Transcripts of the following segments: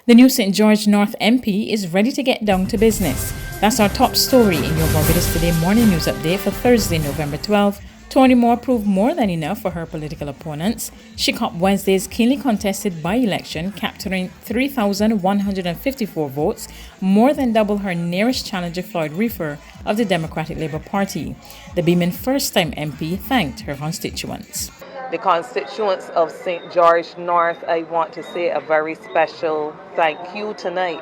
The new St. George North MP is ready to get down to business. That's our top story in your Barbados Today Morning News Update for Thursday, November 12th. Tony Moore proved more than enough for her political opponents. She copped Wednesday's keenly contested by-election, capturing 3,154 votes, more than double her nearest challenger Floyd Reyna of the Democratic Labour Party. The beaming first-time MP thanked her constituents. The constituents of St. George North, I want to say a very special thank you tonight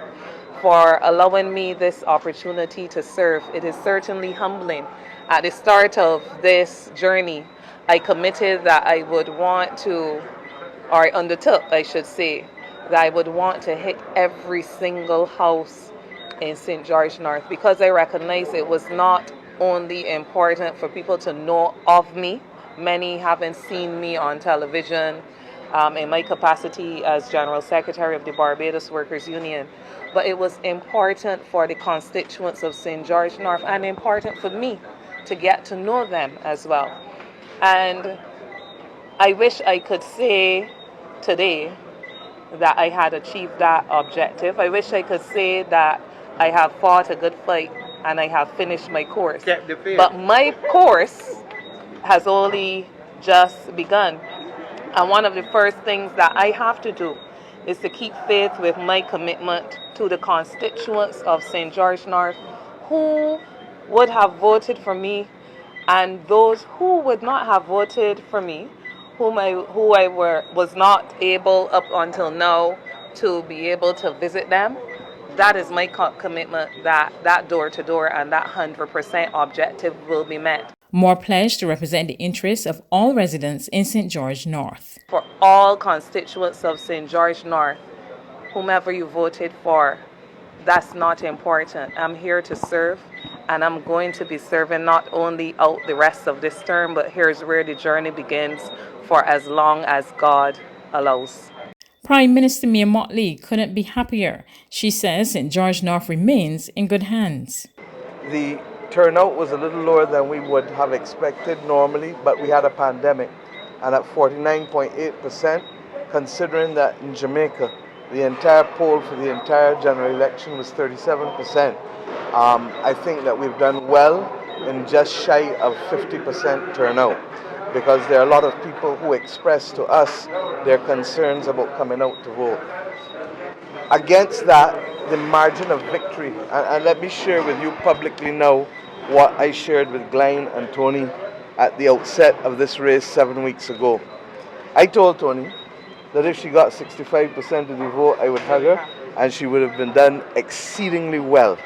for allowing me this opportunity to serve. It is certainly humbling. At the start of this journey, I committed that I would want to, or undertook, I should say, that I would want to hit every single house in St. George North, because I recognize it was not only important for people to know of me. Many haven't seen me on television in my capacity as General Secretary of the Barbados Workers Union, but it was important for the constituents of St. George North and important for me to get to know them as well. And I wish I could say today that I had achieved that objective. I wish I could say that I have fought a good fight and I have finished my course. But my course has only just begun. And one of the first things that I have to do is to keep faith with my commitment to the constituents of St. George North who would have voted for me, and those who would not have voted for me, who I was not able up until now to be able to visit them. That is my commitment, that door-to-door and that 100% objective will be met. Moore pledged to represent the interests of all residents in St. George North. For all constituents of St. George North, whomever you voted for, that's not important. I'm here to serve, and I'm going to be serving not only out the rest of this term, but here's where the journey begins for as long as God allows. Prime Minister Mia Mottley couldn't be happier. She says St. George North remains in good hands. The turnout was a little lower than we would have expected normally, but we had a pandemic, and at 49.8%, considering that in Jamaica the entire poll for the entire general election was 37%, I think that we've done well in just shy of 50% turnout, because there are a lot of people who express to us their concerns about coming out to vote. Against that, the margin of victory, and let me share with you publicly now what I shared with Glenn and Tony at the outset of this race 7 weeks ago. I told Tony that if she got 65% of the vote, I would hug her, and she would have been done exceedingly well.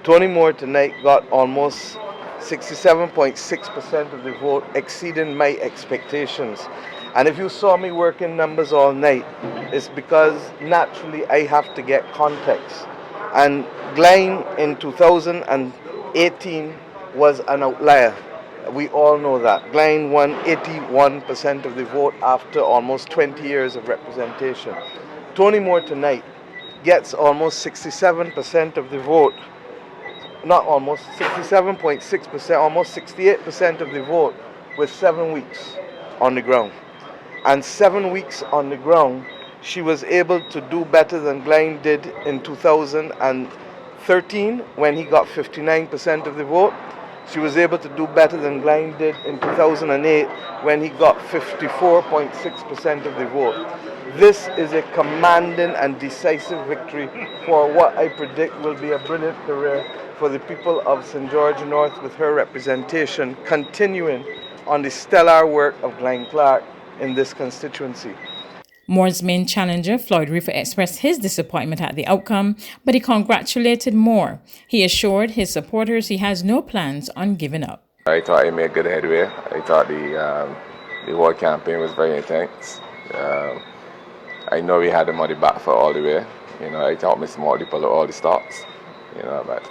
Tony Moore tonight got almost 67.6% of the vote, exceeding my expectations. And if you saw me working numbers all night, it's because naturally I have to get context. And Glenn in 2018 was an outlier. We all know that. Glenn won 81% of the vote after almost 20 years of representation. Tony Moore tonight gets almost 67% of the vote. Not almost, 67.6%, almost 68% of the vote with 7 weeks on the ground. And 7 weeks on the ground, she was able to do better than Glenn did in 2013 when he got 59% of the vote. She was able to do better than Glenn did in 2008 when he got 54.6% of the vote. This is a commanding and decisive victory for what I predict will be a brilliant career for the people of St. George North, with her representation continuing on the stellar work of Glenn Clark in this constituency. Moore's main challenger, Floyd Reyna, expressed his disappointment at the outcome, but he congratulated Moore. He assured his supporters he has no plans on giving up. I thought he made good headway. I thought the whole campaign was very intense. I know we had the money back for all the way. I thought Miss Motley pulled out all the stops. But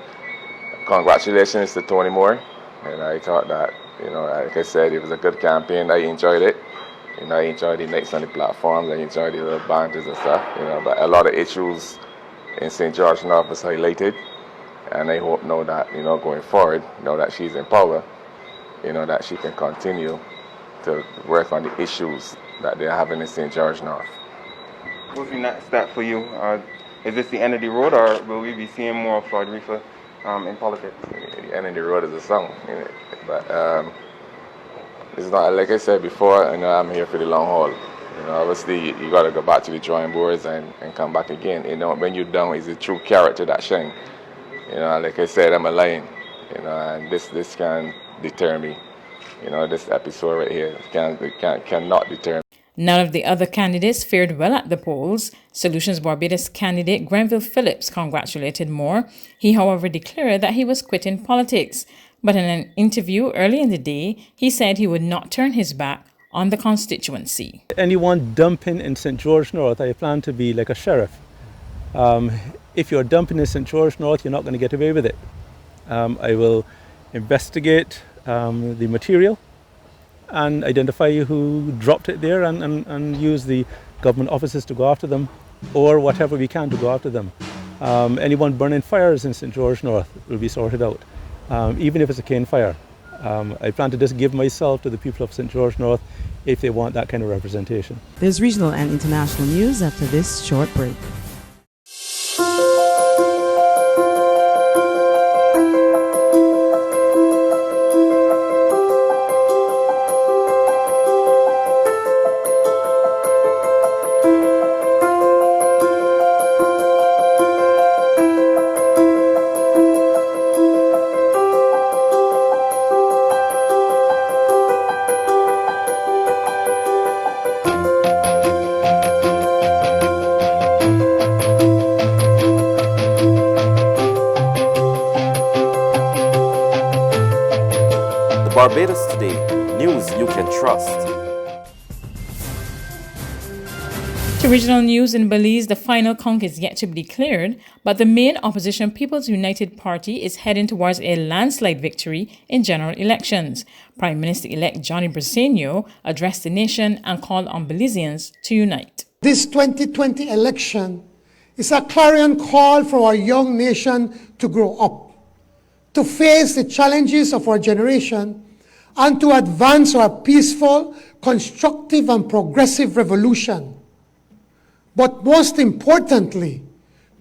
congratulations to Tony Moore. And I thought that, like I said, it was a good campaign. I enjoyed it. I enjoyed the nights on the platforms. I enjoyed the little banters and stuff. But a lot of issues in St. George North was highlighted. And I hope now that, going forward, now that she's in power, that she can continue to work on the issues that they're having in St. George North. What's the next step for you Is this the end of the road, or will we be seeing more of Floyd Reyna in politics? The end of the road is a song, but it's not, like I said before, I'm here for the long haul. Obviously you got to go back to the drawing boards and come back again. When you're down, it's the true character that shine. Like I said, I'm a lion, and this can deter me. This episode right here cannot deter me. None of the other candidates fared well at the polls. Solutions Barbados candidate Grenville Phillips congratulated Moore. He, however, declared that he was quitting politics. But in an interview early in the day, he said he would not turn his back on the constituency. Anyone dumping in St. George North, I plan to be like a sheriff. If you're dumping in St. George North, you're not going to get away with it. I will investigate the material and identify who dropped it there and use the government offices to go after them, or whatever we can to go after them. Anyone burning fires in St. George North will be sorted out, even if it's a cane fire. I plan to just give myself to the people of St. George North if they want that kind of representation. There's regional and international news after this short break. Barbados Today, news you can trust. To regional news in Belize, the final count is yet to be declared, but the main opposition People's United Party is heading towards a landslide victory in general elections. Prime Minister-elect Johnny Briceño addressed the nation and called on Belizeans to unite. This 2020 election is a clarion call for our young nation to grow up, to face the challenges of our generation, and to advance our peaceful, constructive, and progressive revolution. But most importantly,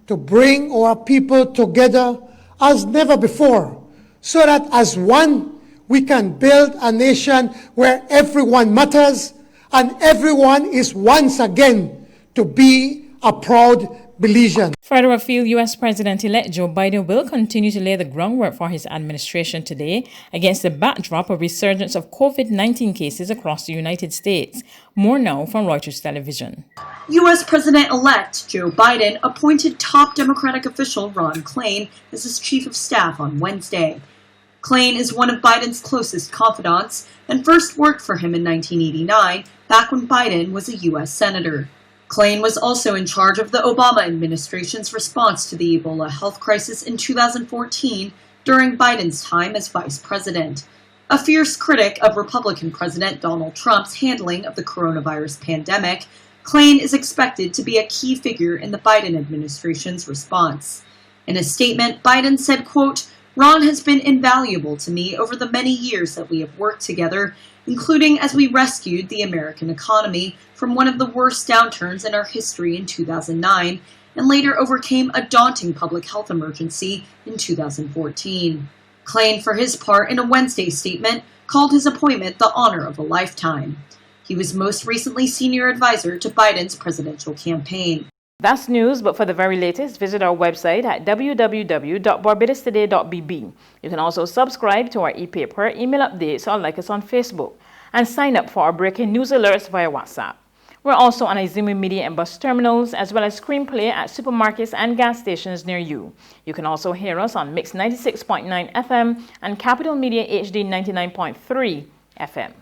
to bring our people together as never before, so that as one, we can build a nation where everyone matters and everyone is once again to be a proud Belizean. Further afield, U.S. President-elect Joe Biden will continue to lay the groundwork for his administration today against the backdrop of resurgence of COVID-19 cases across the United States. More now from Reuters Television. U.S. President-elect Joe Biden appointed top Democratic official Ron Klain as his chief of staff on Wednesday. Klain is one of Biden's closest confidants and first worked for him in 1989, back when Biden was a U.S. Senator. Klain was also in charge of the Obama administration's response to the Ebola health crisis in 2014 during Biden's time as vice president. A fierce critic of Republican President Donald Trump's handling of the coronavirus pandemic, Klain is expected to be a key figure in the Biden administration's response. In a statement, Biden said, quote, "Ron has been invaluable to me over the many years that we have worked together, including as we rescued the American economy from one of the worst downturns in our history in 2009, and later overcame a daunting public health emergency in 2014. Klain, for his part, in a Wednesday statement, called his appointment the honor of a lifetime. He was most recently senior advisor to Biden's presidential campaign. That's news, but for the very latest, visit our website at www.barbadostoday.bb. You can also subscribe to our e-paper, email updates, or like us on Facebook, and sign up for our breaking news alerts via WhatsApp. We're also on Izumi Media and bus terminals, as well as Screenplay at supermarkets and gas stations near you. You can also hear us on Mix 96.9 FM and Capital Media HD 99.3 FM.